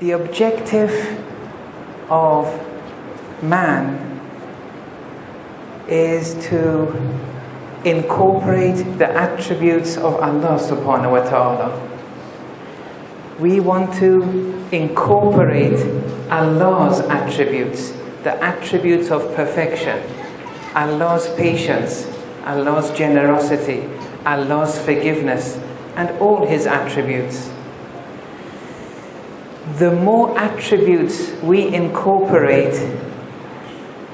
The objective of man is to incorporate the attributes of Allah subhanahu wa ta'ala. We want to incorporate Allah's attributes, the attributes of perfection, Allah's patience, Allah's generosity, Allah's forgiveness, and all His attributes. The more attributes we incorporate,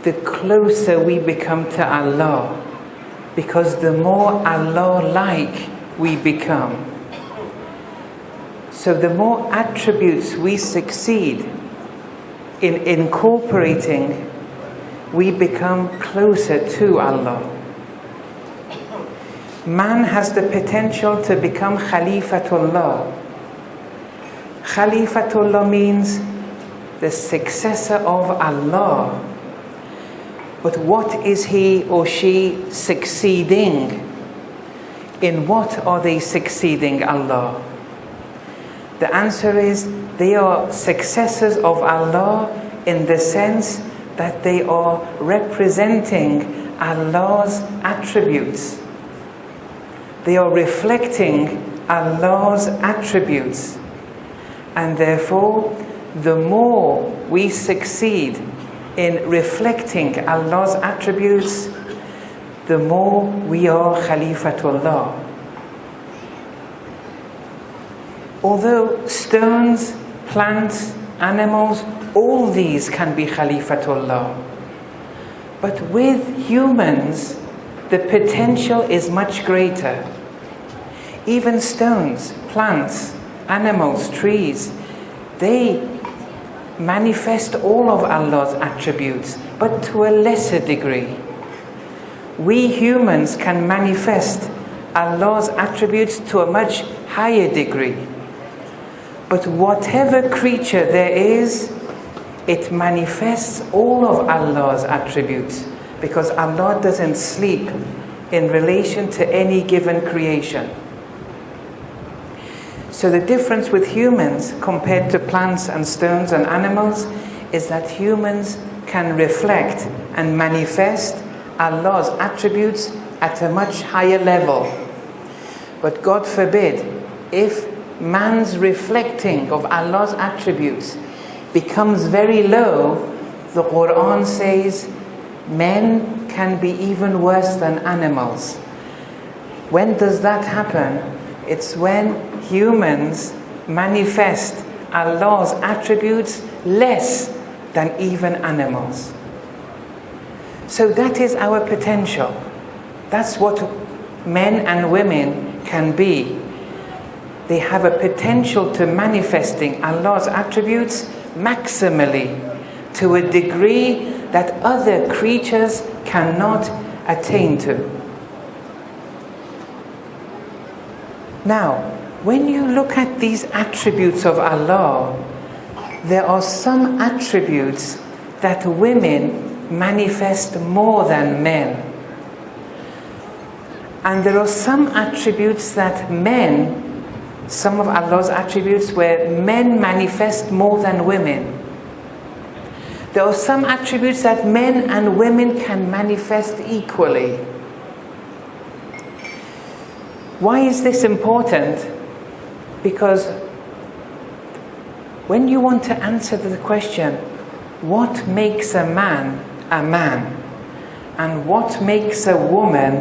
the closer we become to Allah, because the more Allah-like we become. So the more attributes we succeed in incorporating, we become closer to Allah. Man has the potential to become Khalifatullah. Khalifatullah means the successor of Allah. But what is he or she succeeding? In what are they succeeding Allah? The answer is they are successors of Allah in the sense that they are representing Allah's attributes. They are reflecting Allah's attributes. And therefore, the more we succeed in reflecting Allah's attributes, the more we are Khalifatullah. Although stones, plants, animals, all these can be Khalifatullah. But with humans, the potential is much greater. Even stones, plants, animals, trees, they manifest all of Allah's attributes, but to a lesser degree. We humans can manifest Allah's attributes to a much higher degree. But whatever creature there is, it manifests all of Allah's attributes, because Allah doesn't sleep in relation to any given creation. So the difference with humans compared to plants and stones and animals is that humans can reflect and manifest Allah's attributes at a much higher level. But God forbid, if man's reflecting of Allah's attributes becomes very low, the Quran says men can be even worse than animals. When does that happen? It's when humans manifest Allah's attributes less than even animals. So that is our potential. That's what men and women can be. They have a potential to manifesting Allah's attributes maximally, to a degree that other creatures cannot attain to. Now, when you look at these attributes of Allah, there are some attributes that women manifest more than men. And there are some attributes that men, some of Allah's attributes where men manifest more than women. There are some attributes that men and women can manifest equally. Why is this important? Because when you want to answer the question, what makes a man, and what makes a woman,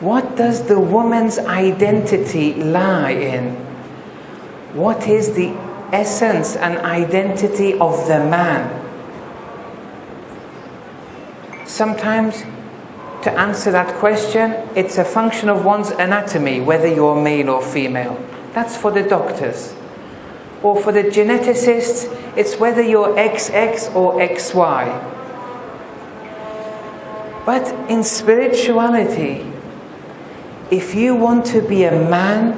what does the woman's identity lie in? What is the essence and identity of the man? Sometimes, to answer that question, it's a function of one's anatomy, whether you're male or female. That's for the doctors. Or for the geneticists, it's whether you're XX or XY. But in spirituality, if you want to be a man,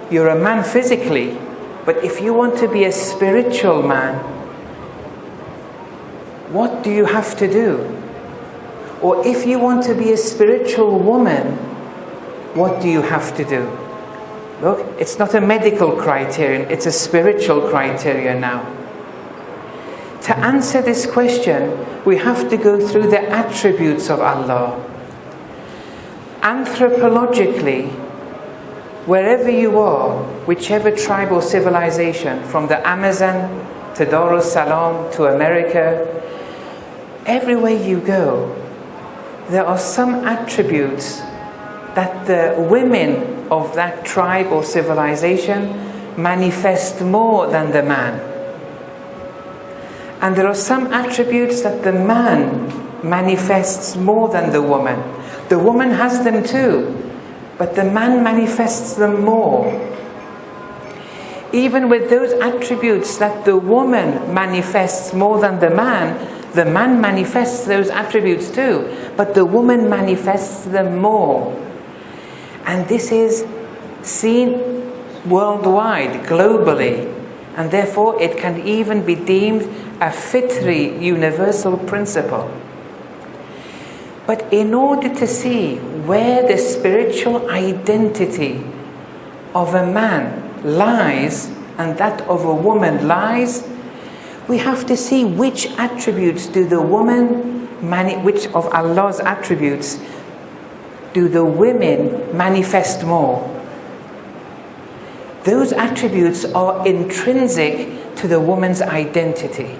you're a man physically, but if you want to be a spiritual man, what do you have to do? Or if you want to be a spiritual woman, what do you have to do? Look, it's not a medical criterion, it's a spiritual criterion now. To answer this question, we have to go through the attributes of Allah. Anthropologically, wherever you are, whichever tribe or civilization, from the Amazon to Dar es Salaam to America, everywhere you go, there are some attributes that the women of that tribe or civilization manifest more than the man. And there are some attributes that the man manifests more than the woman. The woman has them too, but the man manifests them more. Even with those attributes that the woman manifests more than the man manifests those attributes too, but the woman manifests them more. And this is seen worldwide, globally, and therefore it can even be deemed a fitri, universal principle. But in order to see where the spiritual identity of a man lies and that of a woman lies, we have to see which attributes do the woman, which of Allah's attributes do the women manifest more. Those attributes are intrinsic to the woman's identity.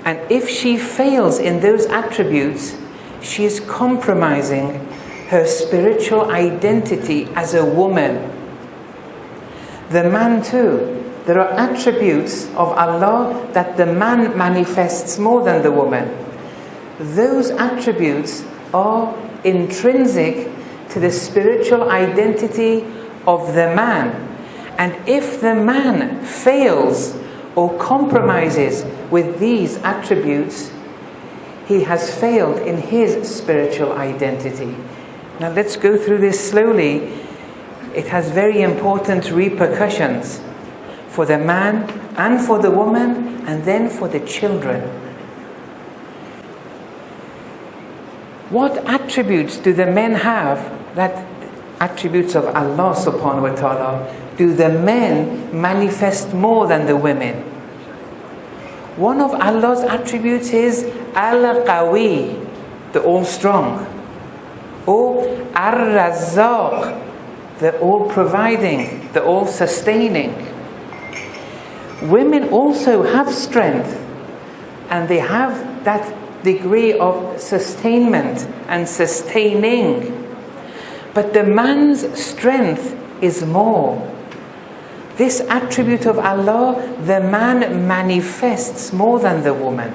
And if she fails in those attributes, she is compromising her spiritual identity as a woman. The man too. There are attributes of Allah that the man manifests more than the woman. Those attributes are intrinsic to the spiritual identity of the man. And if the man fails or compromises with these attributes, he has failed in his spiritual identity. Now let's go through this slowly. It has very important repercussions for the man and for the woman and then for the children. What attributes do the men have, that attributes of Allah subhanahu wa ta'ala, do the men manifest more than the women? One of Allah's attributes is Al-Qawi, the all-strong, or Ar-Razzaq, the all-providing, the all-sustaining. Women also have strength, and they have that degree of sustainment and sustaining. But the man's strength is more. This attribute of Allah, the man manifests more than the woman.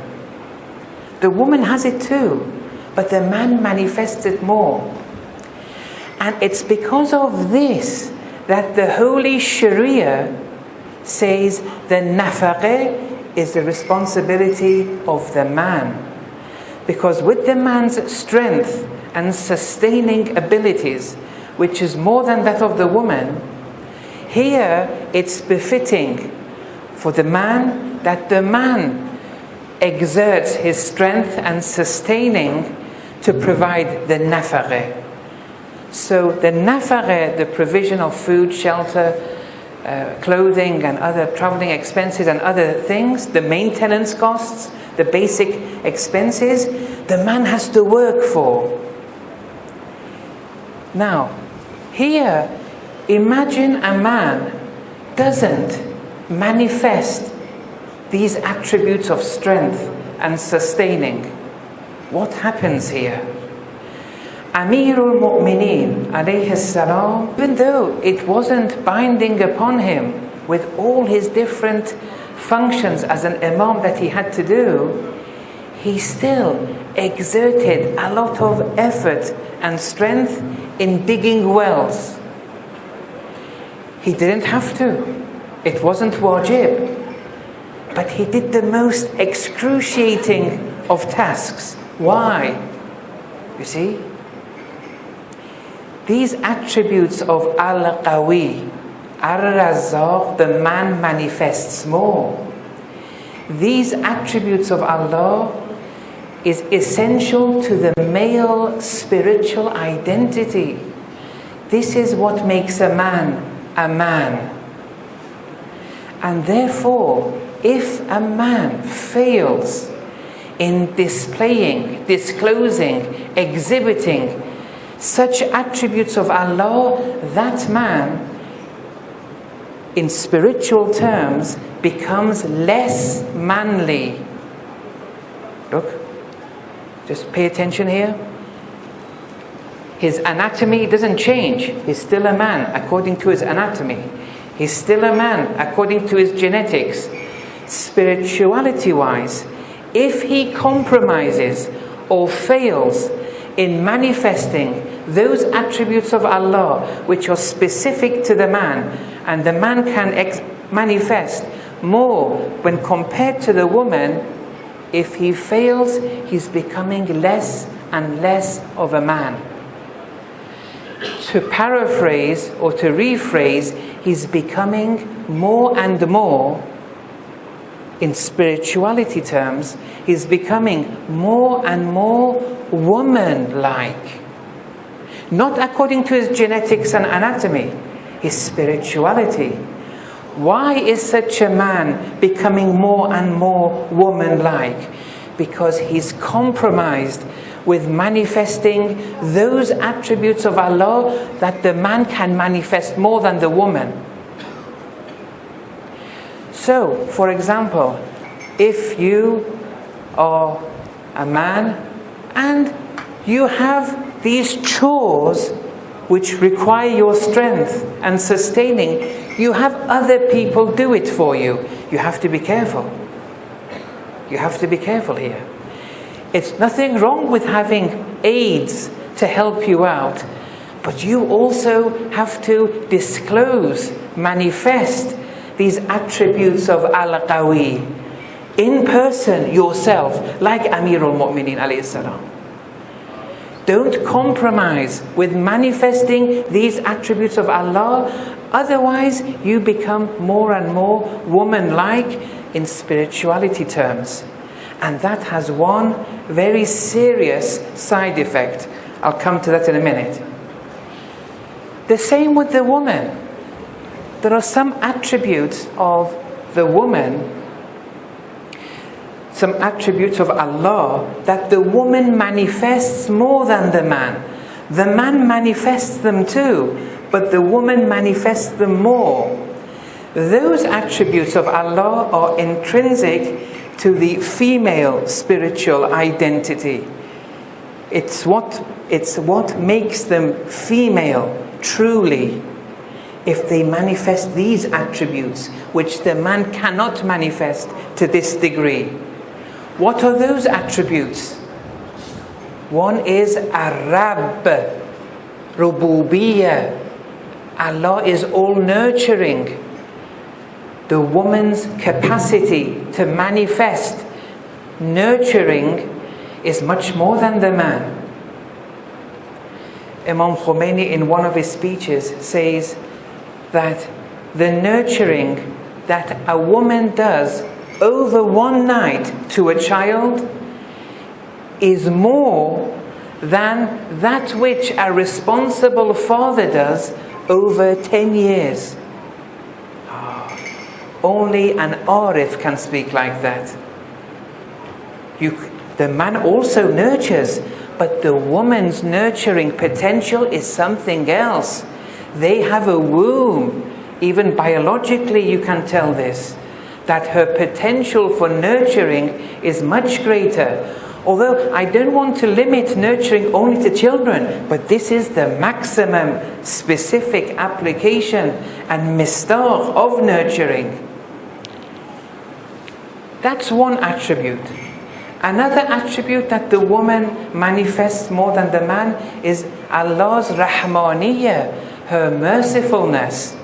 The woman has it too, but the man manifests it more. And it's because of this that the Holy Sharia says the nafaqah is the responsibility of the man. Because with the man's strength and sustaining abilities, which is more than that of the woman, here it's befitting for the man that the man exerts his strength and sustaining to provide the nafaqah. So the nafaqah, the provision of food, shelter, clothing and other traveling expenses and other things, the maintenance costs, the basic expenses, the man has to work for. Now, here, imagine a man doesn't manifest these attributes of strength and sustaining. What happens here? Amirul Mu'mineen alayhi salam, even though it wasn't binding upon him with all his different functions as an imam that he had to do, he still exerted a lot of effort and strength in digging wells. He didn't have to. It wasn't wajib. But he did the most excruciating of tasks. Why? You see? These attributes of Al-Qawi, Ar-Razzaq, the man manifests more. These attributes of Allah is essential to the male spiritual identity. This is what makes a man a man. And therefore, if a man fails in displaying, disclosing, exhibiting such attributes of Allah, that man, in spiritual terms, becomes less manly. Look, just pay attention here. His anatomy doesn't change. He's still a man according to his anatomy. He's still a man according to his genetics. Spirituality-wise, if he compromises or fails in manifesting those attributes of Allah which are specific to the man, and the man can manifest more when compared to the woman, if he fails, he's becoming less and less of a man. To paraphrase or to rephrase, he's becoming more and more, in spirituality terms, he's becoming more and more woman-like. Not according to his genetics and anatomy, his spirituality. Why is such a man becoming more and more woman-like? Because he's compromised with manifesting those attributes of Allah that the man can manifest more than the woman. So, for example, if you are a man and you have these chores which require your strength and sustaining, you have other people do it for you. You have to be careful. You have to be careful here. It's nothing wrong with having aides to help you out, but you also have to disclose, manifest these attributes of Al-Qawi in person yourself, like Amirul Mu'mineen alayhi salam. Don't compromise with manifesting these attributes of Allah, otherwise you become more and more woman-like in spirituality terms. And that has one very serious side effect. I'll come to that in a minute. The same with the woman. There are some attributes of the woman, some attributes of Allah that the woman manifests more than the man. The man manifests them too, but the woman manifests them more. Those attributes of Allah are intrinsic to the female spiritual identity. It's what makes them female, truly. If they manifest these attributes, which the man cannot manifest to this degree. What are those attributes? One is Ar-Rabb, Rububiyyah. Allah is all nurturing. The woman's capacity to manifest nurturing is much more than the man. Imam Khomeini, in one of his speeches, says that the nurturing that a woman does over one night to a child is more than that which a responsible father does over 10 years. Only an arif can speak like that. The man also nurtures, but the woman's nurturing potential is something else. They have a womb. Even biologically you can tell this, that her potential for nurturing is much greater. Although I don't want to limit nurturing only to children, but this is the maximum specific application and mistaq of nurturing. That's one attribute. Another attribute that the woman manifests more than the man is Allah's Rahmaniyya, her mercifulness.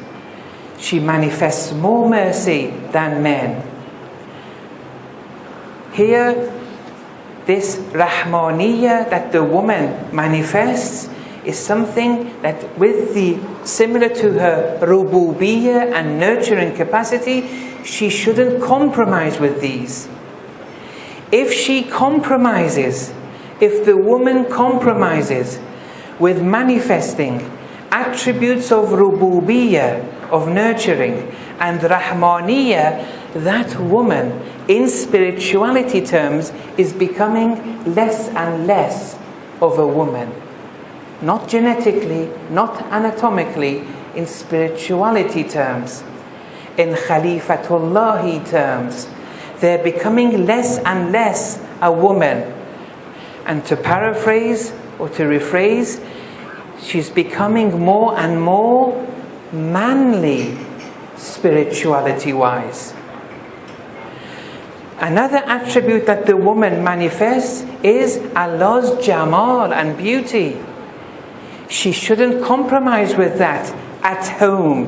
She manifests more mercy than men. Here, this Rahmaniyya that the woman manifests is something that similar to her Rububiyyah and nurturing capacity, she shouldn't compromise with these. If she compromises, if the woman compromises with manifesting attributes of rububiyyah, of nurturing, and rahmaniyah, that woman, in spirituality terms, is becoming less and less of a woman. Not genetically, not anatomically, in spirituality terms. In Khalifatullahi terms, they're becoming less and less a woman. And to paraphrase or to rephrase, she's becoming more and more manly spirituality-wise. Another attribute that the woman manifests is Allah's jamal and beauty. She shouldn't compromise with that at home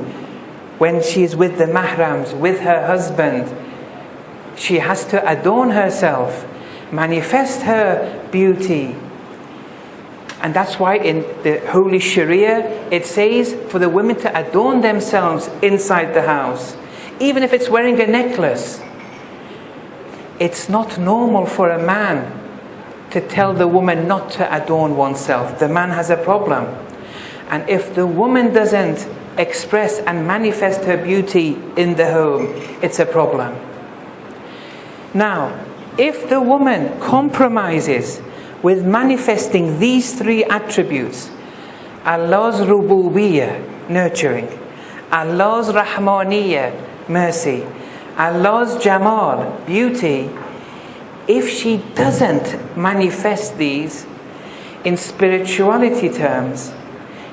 when she's with the mahrams, with her husband. She has to adorn herself, manifest her beauty. And that's why in the Holy Sharia it says for the women to adorn themselves inside the house. Even if it's wearing a necklace. It's not normal for a man to tell the woman not to adorn oneself. The man has a problem. And if the woman doesn't express and manifest her beauty in the home, it's a problem. Now, if the woman compromises with manifesting these three attributes, Allah's rububiyyah, nurturing, Allah's rahmaniyah, mercy, Allah's jamal, beauty, if she doesn't manifest these in spirituality terms,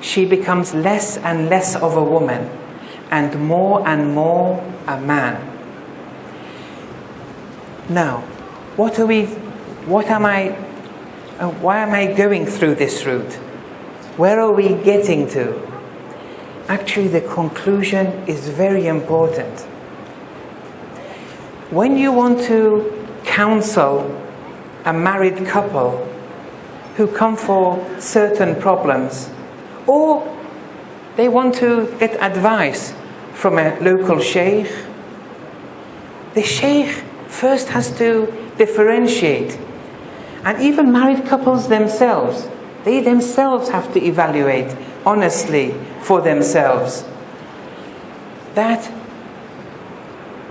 she becomes less and less of a woman and more a man. Now, why am I going through this route? Where are we getting to? Actually, the conclusion is very important. When you want to counsel a married couple who come for certain problems, or they want to get advice from a local sheikh, the sheikh first has to differentiate. And even married couples themselves, they themselves have to evaluate honestly for themselves. That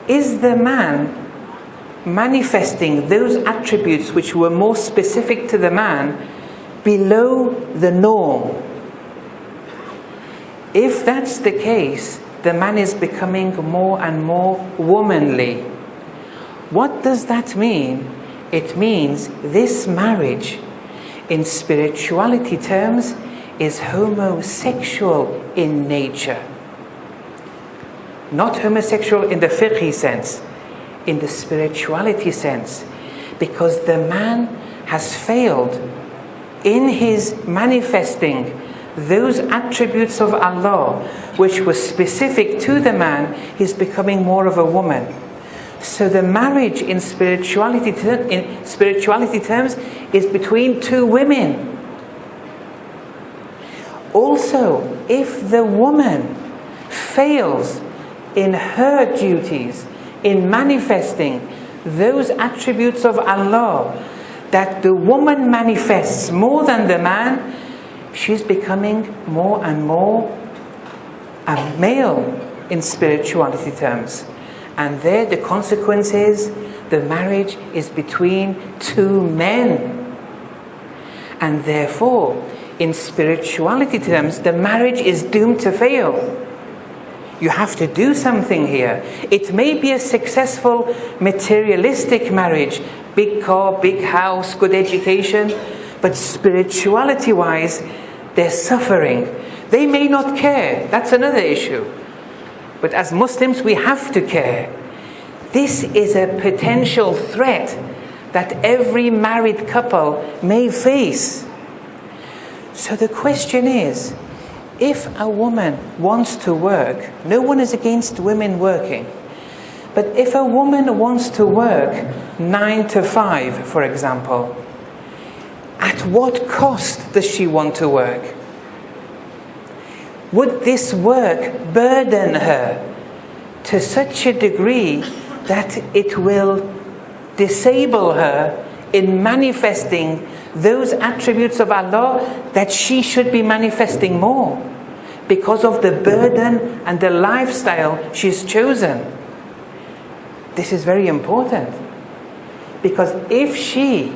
is the man manifesting those attributes which were more specific to the man below the norm. If that's the case, the man is becoming more and more womanly. What does that mean? It means this marriage, in spirituality terms, is homosexual in nature. Not homosexual in the fiqhi sense, in the spirituality sense, because the man has failed in his manifesting those attributes of Allah which were specific to the man. He's becoming more of a woman. So the marriage in spirituality terms is between two women. Also, if the woman fails in her duties, in manifesting those attributes of Allah that the woman manifests more than the man, she's becoming more and more a male in spirituality terms. And there the consequence is the marriage is between two men. And therefore, in spirituality terms, the marriage is doomed to fail. You have to do something here. It may be a successful materialistic marriage, big car, big house, good education, but spirituality-wise, they're suffering. They may not care. That's another issue. But as Muslims, we have to care. This is a potential threat that every married couple may face. So the question is, if a woman wants to work, no one is against women working, but if a woman wants to work 9 to 5, for example, at what cost does she want to work? Would this work burden her to such a degree that it will disable her in manifesting those attributes of Allah that she should be manifesting more? because of the burden and the lifestyle she's chosen. This is very important. Because if she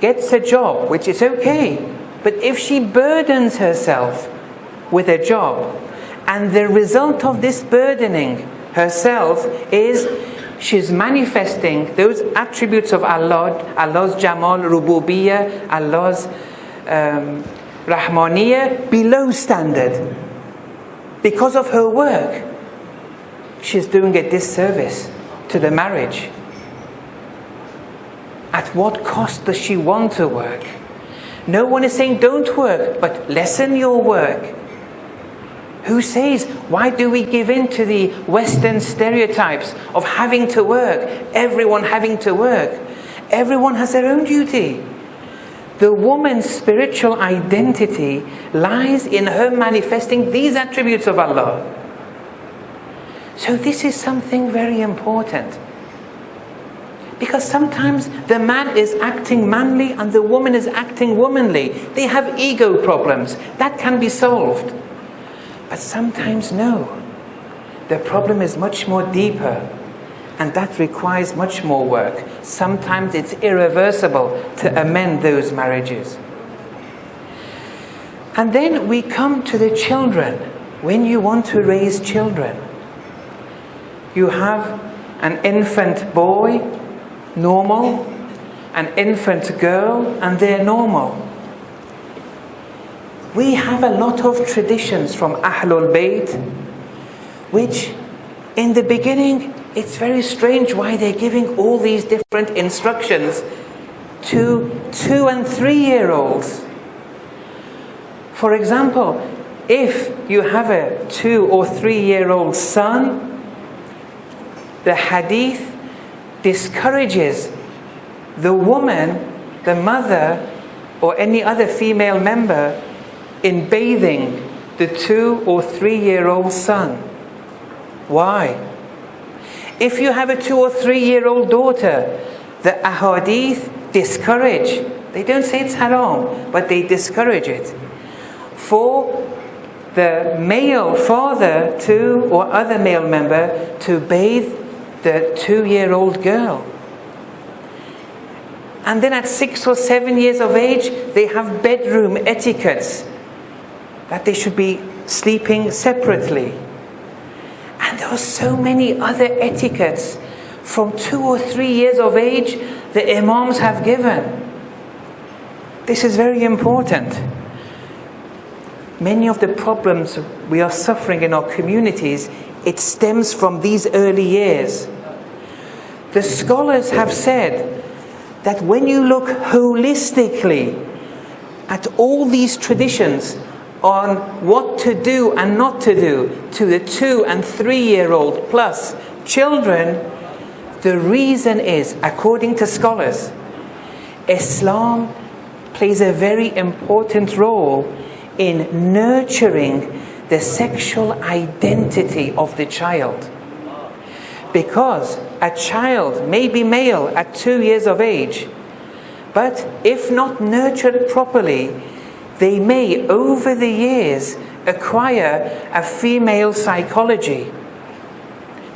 gets a job, which is okay, but if she burdens herself with a job, and the result of this burdening herself is she's manifesting those attributes of Allah, Allah's Jamal, Rububiyyah, Allah's Rahmaniyah below standard. Because of her work, she's doing a disservice to the marriage. At what cost does she want to work? No one is saying don't work, but lessen your work. Who says, why do we give in to the Western stereotypes of having to work? Everyone having to work. Everyone has their own duty. The woman's spiritual identity lies in her manifesting these attributes of Allah. So this is something very important. Because sometimes the man is acting manly and the woman is acting womanly. They have ego problems. That can be solved. But sometimes no. The problem is much more deeper, and that requires much more work. Sometimes it's irreversible to amend those marriages. And then we come to the children. When you want to raise children, you have an infant boy, normal, an infant girl, and they're normal. We have a lot of traditions from Ahlul Bayt, which in the beginning, it's very strange why they're giving all these different instructions to 2- and 3-year-olds. For example, if you have a 2- or 3-year-old son, the hadith discourages the woman, the mother, or any other female member in bathing the 2- or 3-year-old son. Why? If you have a 2- or 3-year-old daughter, the ahadith discourage. They don't say it's haram, but they discourage it. For the male father to, or other male member, to bathe the 2-year-old girl. And then at 6 or 7 years of age, they have bedroom etiquettes, that they should be sleeping separately. And there are so many other etiquettes from 2 or 3 years of age the imams have given. This is very important. Many of the problems we are suffering in our communities, it stems from these early years. The scholars have said that when you look holistically at all these traditions on what to do and not to do to the 2- and 3-year-old plus children, the reason is, according to scholars, Islam plays a very important role in nurturing the sexual identity of the child. Because a child may be male at 2 years of age, but if not nurtured properly, they may, over the years, acquire a female psychology.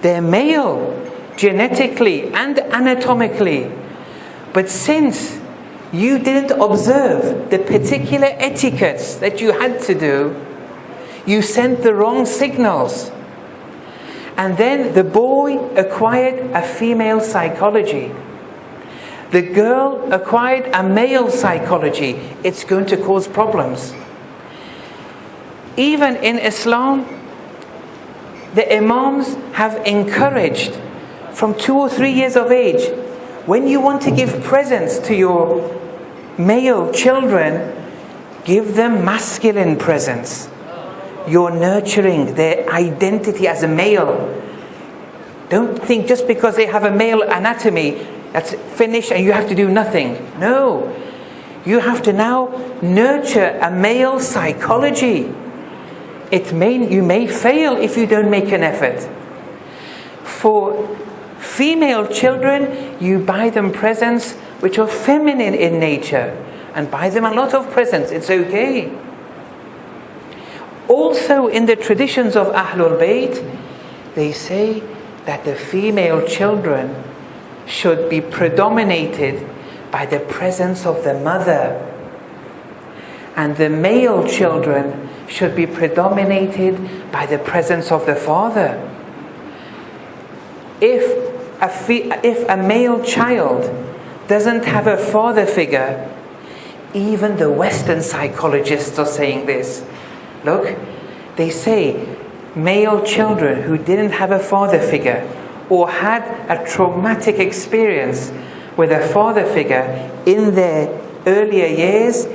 They're male, genetically and anatomically, but since you didn't observe the particular etiquettes that you had to do, you sent the wrong signals. And then the boy acquired a female psychology. The girl acquired a male psychology. It's going to cause problems. Even in Islam, the imams have encouraged from 2 or 3 years of age, when you want to give presents to your male children, give them masculine presents. You're nurturing their identity as a male. Don't think just because they have a male anatomy, that's finished and you have to do nothing. No. You have to now nurture a male psychology. You may fail if you don't make an effort. For female children, you buy them presents which are feminine in nature, and buy them a lot of presents. It's okay. Also in the traditions of Ahlul Bayt, they say that the female children should be predominated by the presence of the mother, and the male children should be predominated by the presence of the father. If a male child doesn't have a father figure, even the Western psychologists are saying this. Look, they say male children who didn't have a father figure or had a traumatic experience with a father figure in their earlier years,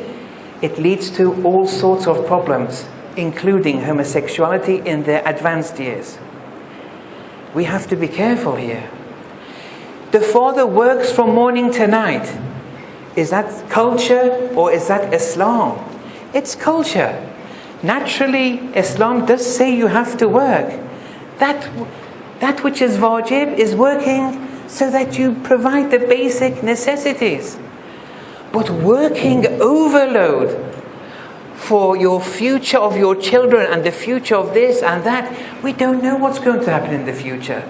it leads to all sorts of problems, including homosexuality in their advanced years. We have to be careful here. The father works from morning to night. Is that culture or is that Islam? It's culture. Naturally, Islam does say you have to work. That which is wajib is working so that you provide the basic necessities. But working overload for your future of your children and the future of this and that, we don't know what's going to happen in the future.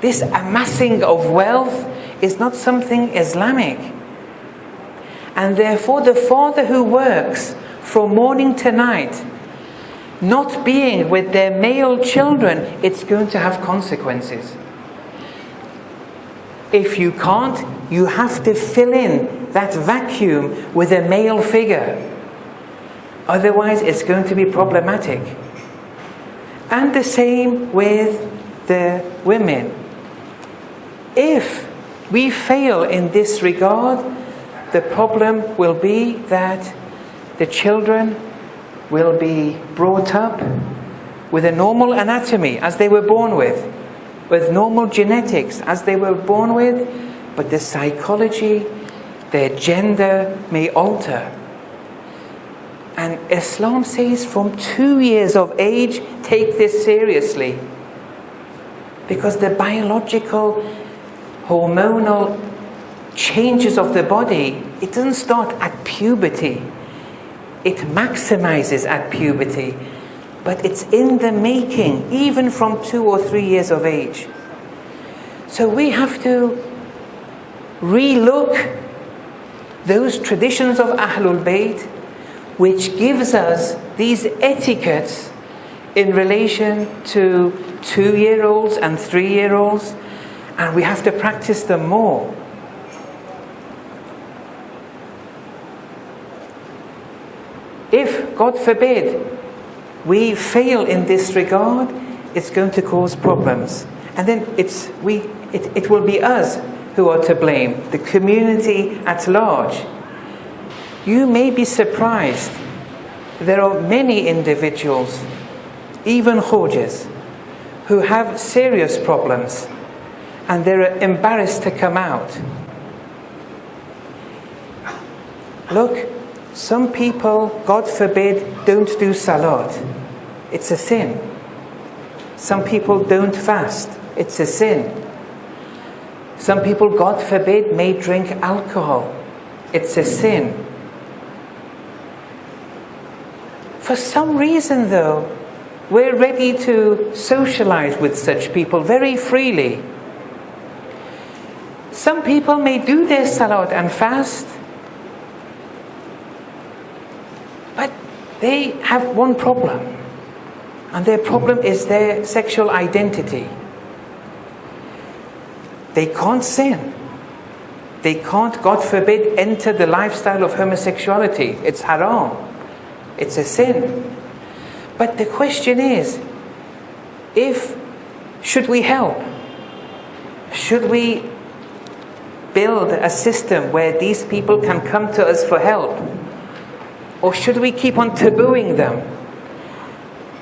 This amassing of wealth is not something Islamic. And therefore the father who works from morning to night, not being with their male children, it's going to have consequences. If you can't, you have to fill in that vacuum with a male figure. Otherwise, it's going to be problematic. And the same with the women. If we fail in this regard, the problem will be that the children will be brought up with a normal anatomy as they were born with normal genetics as they were born with, but the psychology, their gender may alter. And Islam says from 2 years of age, take this seriously. Because the biological, hormonal changes of the body, it doesn't start at puberty. It maximizes at puberty. But it's in the making, even from 2 or 3 years of age. So we have to relook those traditions of Ahlul Bayt, which gives us these etiquettes in relation to 2-year-olds and 3-year-olds, and we have to practice them more. If, God forbid, we fail in this regard, it's going to cause problems. And then it will be us who are to blame, the community at large. You may be surprised. There are many individuals, even Khojas, who have serious problems and they're embarrassed to come out. Look, some people, God forbid, don't do salat. It's a sin. Some people don't fast. It's a sin. Some people, God forbid, may drink alcohol. It's a sin. For some reason, though, we're ready to socialize with such people very freely. Some people may do their salat and fast, but they have one problem, and their problem is their sexual identity. They can't sin. They can't, God forbid, enter the lifestyle of homosexuality. It's haram. It's a sin. But the question is, should we help? Should we build a system where these people can come to us for help? Or should we keep on tabooing them?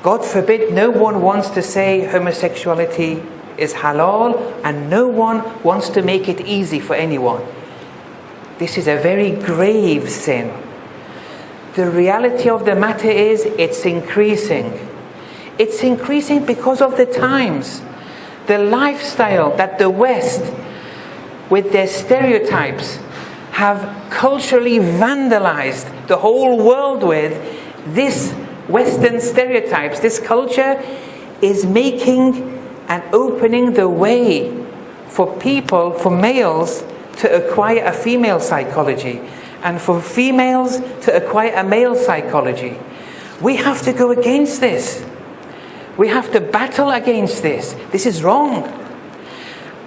God forbid, no one wants to say homosexuality is halal, and no one wants to make it easy for anyone. This is a very grave sin. The reality of the matter is it's increasing. It's increasing because of the times. The lifestyle that the West, with their stereotypes, have culturally vandalized the whole world with, this Western stereotypes. This culture is making and opening the way for people, for males, to acquire a female psychology, and for females to acquire a male psychology. We have to go against this. We have to battle against this. This is wrong.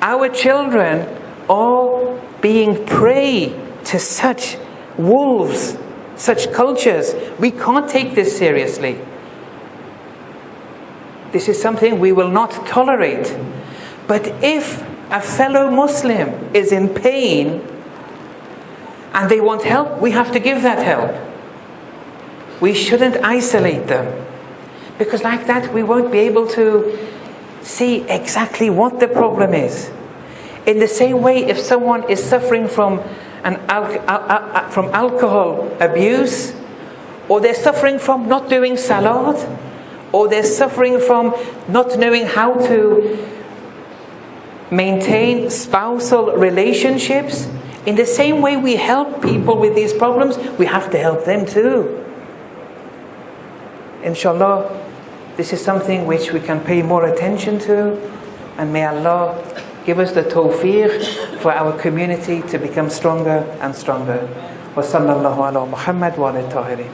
Our children are being prey to such wolves, such cultures. We can't take this seriously. This is something we will not tolerate. But if a fellow Muslim is in pain and they want help, we have to give that help. We shouldn't isolate them, because like that we won't be able to see exactly what the problem is. In the same way, if someone is suffering from from alcohol abuse, or they're suffering from not doing salat, or they're suffering from not knowing how to maintain spousal relationships, in the same way we help people with these problems, we have to help them too. Inshallah, this is something which we can pay more attention to, and may Allah give us the tawfiq for our community to become stronger and stronger. Wa sallallahu ala Muhammad wa ala tahirin.